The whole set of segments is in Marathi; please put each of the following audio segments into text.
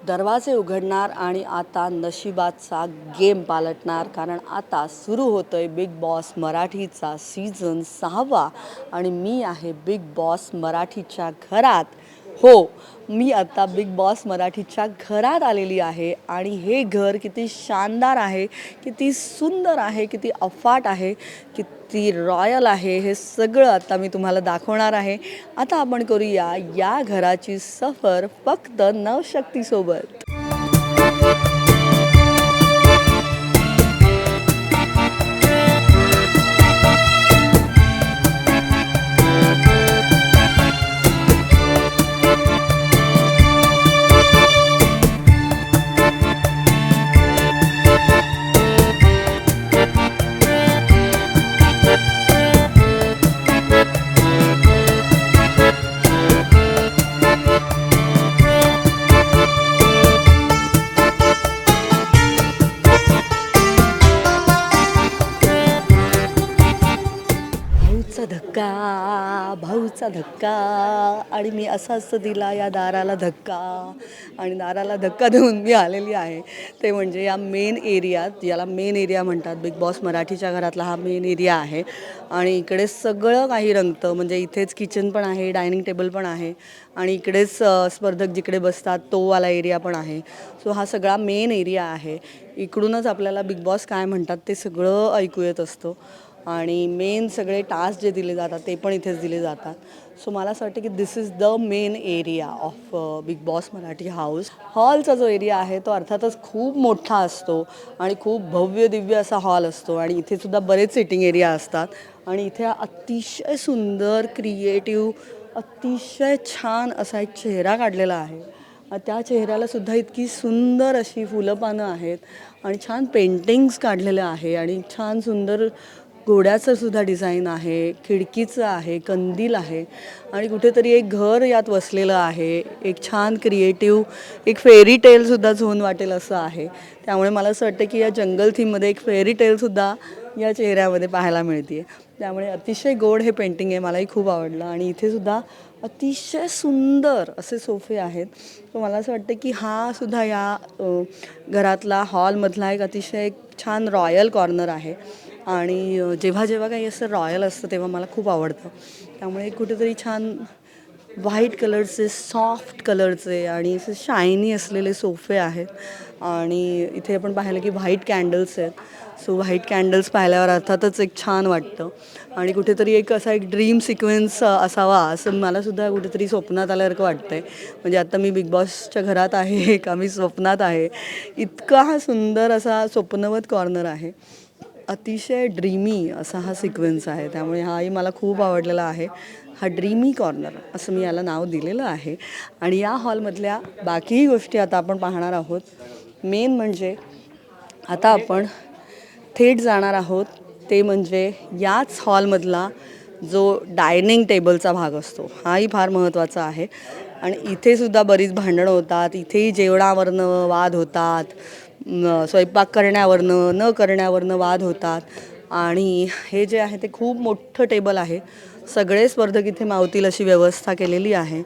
दरवाजे उघडणार आणि आता नशिबाचा गेम पालटणार, कारण आता सुरू होतोय बिग बॉस मराठीचा सीझन 6वा आणि मी आहे बिग बॉस मराठीच्या घरात. हो, मी आता बिग बॉस मराठीच्या घरात आलेली आहे आणि हे घर किती शानदार आहे, किती सुंदर आहे, किती अफाट आहे, किती रॉयल आहे, हे सगळं आता मी तुम्हाला दाखवणार आहे. आता आपण करूया या घराची सफर फक्त नवशक्तीसोबत. भाऊचा धक्का आणि मी असाच दिला या दाराला धक्का आणि दाराला धक्का देऊन मी आलेली आहे. ते म्हणजे या मेन एरियात, याला मेन एरिया म्हणतात. बिग बॉस मराठीच्या घरातला हा मेन एरिया आहे आणि इकडे सगळं काही रंगतं. म्हणजे इथेच किचन पण आहे, डायनिंग टेबल पण आहे आणि इकडेच स्पर्धक जिकडे बसतात तो वाला एरिया पण आहे. सो हा सगळा मेन एरिया आहे. इकडूनच आपल्याला बिग बॉस काय म्हणतात ते सगळं ऐकू येत असतं आणि मेन सगळे टास्क जे दिले जातात ते पण इथेच दिले जातात. सो मला असं वाटतं की this is the main area of Bigg Boss Marathi house. हॉलचा जो एरिया आहे तो अर्थातच खूप मोठा असतो आणि खूप भव्य दिव्य असा हॉल असतो आणि इथे सुद्धा बरेच सिटिंग एरिया असतात आणि इथे अतिशय सुंदर क्रिएटिव्ह, अतिशय छान असा एक चेहरा काढलेला आहे. त्या चेहऱ्याला सुद्धा इतकी सुंदर अशी फुलं पानं आहेत आणि छान पेंटिंग्स काढलेलं आहे आणि छान सुंदर घोड्याचं सुद्धा डिझाईन आहे, खिडकीचं आहे, कंदील आहे आणि कुठेतरी एक घर यात वसलेलं आहे. एक छान क्रिएटिव्ह, एक फेरी टेलसुद्धा झोन वाटेल असं आहे. त्यामुळे मला असं वाटतं की या जंगल थीममध्ये एक फेरी टेलसुद्धा या चेहऱ्यामध्ये पाहायला मिळते. त्यामुळे अतिशय गोड हे पेंटिंग आहे, मलाही खूप आवडलं आणि इथेसुद्धा अतिशय सुंदर असे सोफे आहेत. तर मला असं वाटतं की हा सुद्धा या घरातला हॉलमधला एक अतिशय छान रॉयल कॉर्नर आहे आणि जेव्हा जेव्हा काही असं रॉयल असतं तेव्हा मला खूप आवडतं. त्यामुळे कुठेतरी छान व्हाईट कलरचे, सॉफ्ट कलरचे आणि असे शायनी असलेले सोफे आहेत आणि इथे आपण पाहिलं की व्हाईट कॅन्डल्स आहेत. सो व्हाईट कॅन्डल्स पाहिल्यावर अर्थातच एक छान वाटतं आणि कुठेतरी एक असा एक ड्रीम सिक्वेन्स असावा असं मलासुद्धा कुठेतरी स्वप्नात आल्यासारखं वाटतं आहे. म्हणजे आता मी बिग बॉसच्या घरात आहे का मी स्वप्नात आहे, इतका हा सुंदर असा स्वप्नवत कॉर्नर आहे. अतिशय ड्रीमी असा हा सिक्वेन्स आहे. त्यामुळे हाही मला खूप आवडलेला आहे. हा ड्रीमी कॉर्नर असं मी याला नाव दिलेलं आहे आणि या हॉलमधल्या बाकीही गोष्टी आता आपण पाहणार आहोत. मेन म्हणजे आता आपण थेट जाणार आहोत ते म्हणजे याच हॉलमधला जो डायनिंग टेबलचा भाग असतो हाही फार महत्त्वाचा आहे आणि इथेसुद्धा बरीच भांडणं होतात. इथेही जेवणावरनं वाद होतात, स्वयंपाक करण्यावरनं न करण्यावरनं वाद होतात आणि हे जे आहे ते खूप मोठं टेबल आहे. सगळे स्पर्धक इथे मावतील अशी व्यवस्था केलेली आहे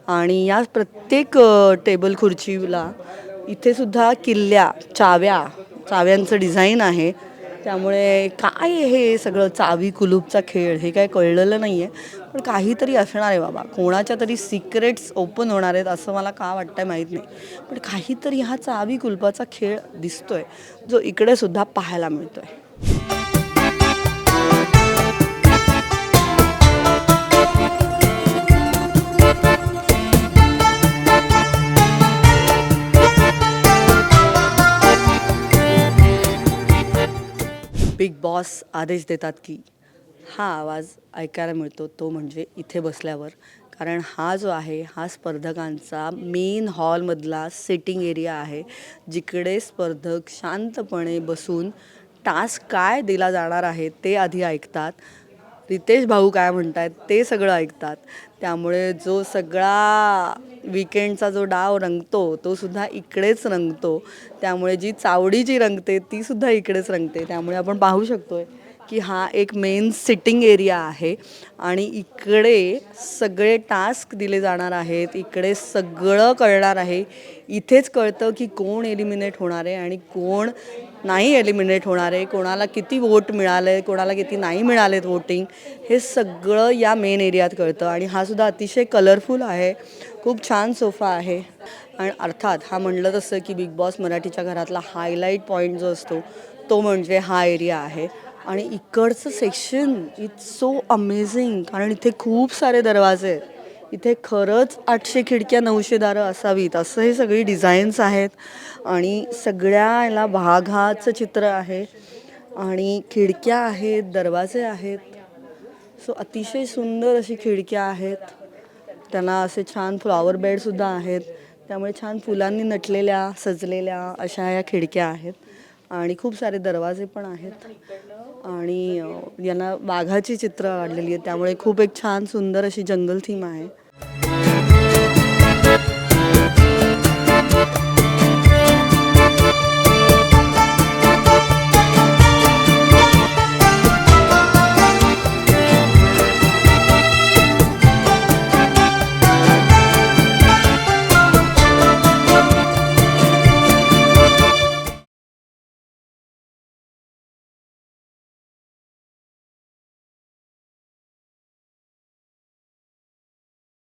आणि या प्रत्येक टेबल खुर्चीला इथेसुद्धा किल्ल्या, चाव्यांचं डिझाईन आहे. त्यामुळे काय हे सगळं चावी कुलूपचा खेळ हे काय कळलेलं नाही आहे, पण काहीतरी असणार आहे बाबा. कोणाच्या तरी सिक्रेट्स ओपन होणार आहेत असं मला का वाटतं आहे माहीत नाही, पण काहीतरी हा चावी कुलपाचा खेळ दिसतोय जो इकडे सुद्धा पाहायला मिळतोय. बिग बॉस आदेश देतात की हा आवाज ऐकायला मिळतो तो म्हणजे इथे बसल्यावर, कारण हा जो आहे हा स्पर्धकांचा मेन हॉलमधला सिटिंग एरिया आहे, जिकडे स्पर्धक शांतपणे बसून टास्क काय दिला जाणार आहे ते आधी ऐकतात. रितेश भाऊ काय म्हणत आहेत ते सगळं ऐकतात. त्यामुळे जो सगळा विकेंडचा जो डाव रंगतो तो सुद्धा इकडेच रंगतो. त्यामुळे जी चावडी जी रंगते ती सुद्धा इकडेच रंगते. त्यामुळे आपण पाहू शकतोय की हा एक मेन सिटिंग एरिया आहे आणि इकडे सगळे टास्क दिले जाणार आहेत, इकडे सगळं कळणार आहे. इथेच कळतं की कोण एलिमिनेट होणार आहे आणि कोण नाही एलिमिनेट होणार आहे, कोणाला किती वोट मिळाले, कोणाला किती नाही मिळालेत वोटिंग, हे सगळं या मेन एरियात कळतं. आणि हा सुद्धा अतिशय कलरफुल आहे, खूप छान सोफा आहे. आणि अर्थात हा म्हणलं तसं की बिग बॉस मराठीच्या घरातला हायलाईट पॉईंट जो असतो तो म्हणजे हा एरिया आहे. आणि इकडचं सेक्शन इट्स सो अमेझिंग, कारण इथे खूप सारे दरवाजे आहेत. इथे खरंच 800 खिडक्या 900 दारं असावीत असं हे सगळी डिझाईन्स आहेत. आणि सगळ्या याला वाघाचं चित्र आहे आणि खिडक्या आहेत, दरवाजे आहेत. सो अतिशय सुंदर अशी खिडक्या आहेत, त्यांना असे छान फ्लॉवर बेडसुद्धा आहेत. त्यामुळे छान फुलांनी नटलेल्या सजलेल्या अशा या खिडक्या आहेत आणि खूप सारे दरवाजे पण आहेत. आणि यांना वाघाची चित्र काढलेली आहेत, त्यामुळे खूप एक छान सुंदर अशी जंगल थीम आहे.